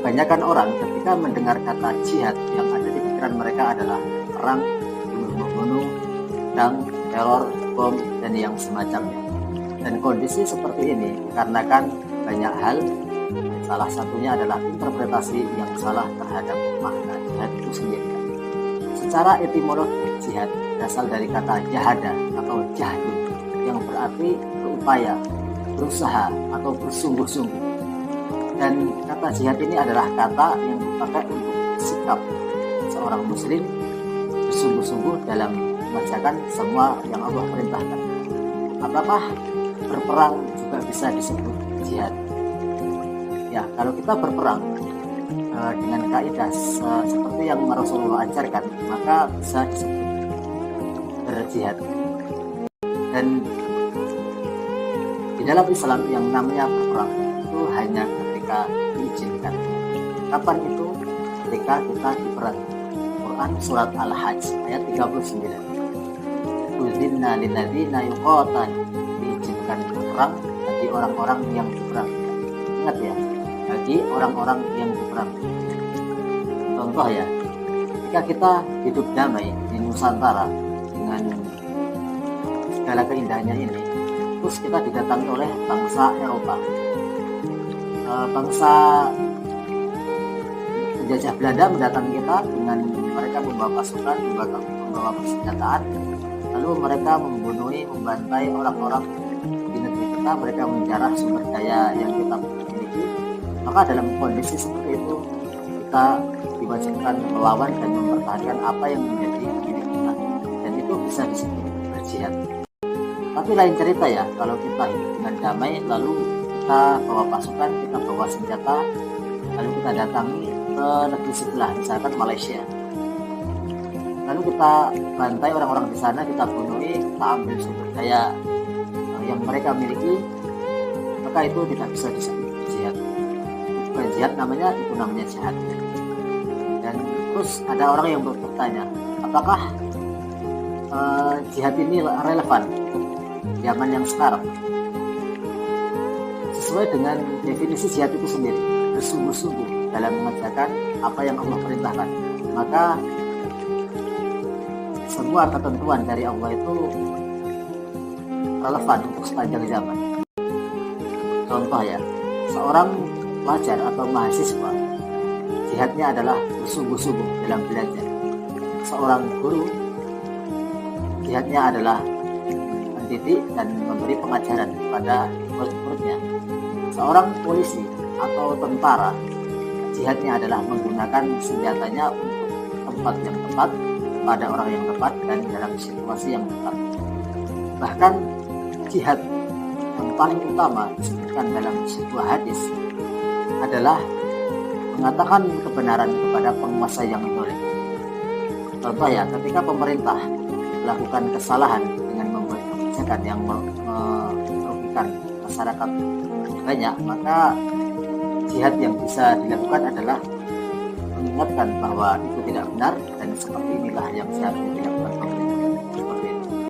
kebanyakan orang ketika mendengar kata jihad, yang ada di pikiran mereka adalah perang, bunuh-bunuh, dan teror, bom, dan yang semacamnya. Dan kondisi seperti ini dikarenakan banyak hal. Salah satunya adalah interpretasi yang salah terhadap makna jihad itu sendiri. Secara etimologi, jihad berasal dari kata jahada atau jahdun, yang berarti berupaya, berusaha, atau bersungguh-sungguh. Dan kata jihad ini adalah kata yang dipakai untuk sikap seorang muslim bersungguh-sungguh dalam mengerjakan semua yang Allah perintahkan. Apakah berperang juga bisa disebut jihad? Ya, kalau kita berperang dengan kaidah seperti yang Rasulullah ajarkan, maka bisa disebut berjihad. Dan di dalam Islam yang namanya berperang itu hanya ketika diizinkan. Kapan itu? Ketika kita diperangi. Quran surat Al-Hajj ayat 39. Udzinna lilladzina yuqataluna, diizinkan berperang bagi orang-orang yang diperang. Ingat ya, bagi orang-orang yang diperang. Contoh ya, ketika kita hidup damai di Nusantara dengan segala keindahannya ini, terus kita didatangi oleh bangsa Eropa, bangsa penjajah Belanda mendatangi kita dengan mereka membawa pasukan, membawa persenjataan, lalu mereka membantai orang-orang di negeri kita, mereka menjarah sumber daya yang kita miliki. Maka dalam kondisi seperti itu kita diwajibkan melawan dan mempertahankan apa yang menjadi milik kita, dan itu bisa disebut berjihad. Tapi lain cerita ya, kalau kita hidup dengan damai, lalu kita bawa pasukan, kita bawa senjata, lalu kita datangi ke negeri sebelah, misalkan Malaysia. Lalu kita bantai orang-orang di sana, kita bunuhi, kita ambil sumber daya yang mereka miliki, maka itu tidak bisa disebut jihad. Bukan jihad namanya, itu namanya jihad. Dan terus ada orang yang bertanya, apakah jihad ini relevan zaman yang sekarang? Sesuai dengan definisi jihad itu sendiri, bersungguh-sungguh dalam mengerjakan apa yang Allah perintahkan, maka semua ketentuan dari Allah itu relevan untuk sepanjang zaman. Contoh ya, seorang pelajar atau mahasiswa, jihadnya adalah bersungguh-sungguh dalam belajar. Seorang guru, jihadnya adalah mendidik dan memberi pengajaran kepada murid-muridnya. Seorang polisi atau tentara, jihadnya adalah menggunakan senjatanya untuk tempat yang tepat, pada orang yang tepat, dan dalam situasi yang tepat. Bahkan jihad yang paling utama disebutkan dalam sebuah hadis adalah mengatakan kebenaran kepada penguasa yang zalim. Contoh ya, ketika pemerintah melakukan kesalahan dengan membuat kebijakan yang merugikan masyarakat banyak, maka jihad yang bisa dilakukan adalah mengingatkan bahwa itu tidak benar dan seperti inilah yang seharusnya dilakukan.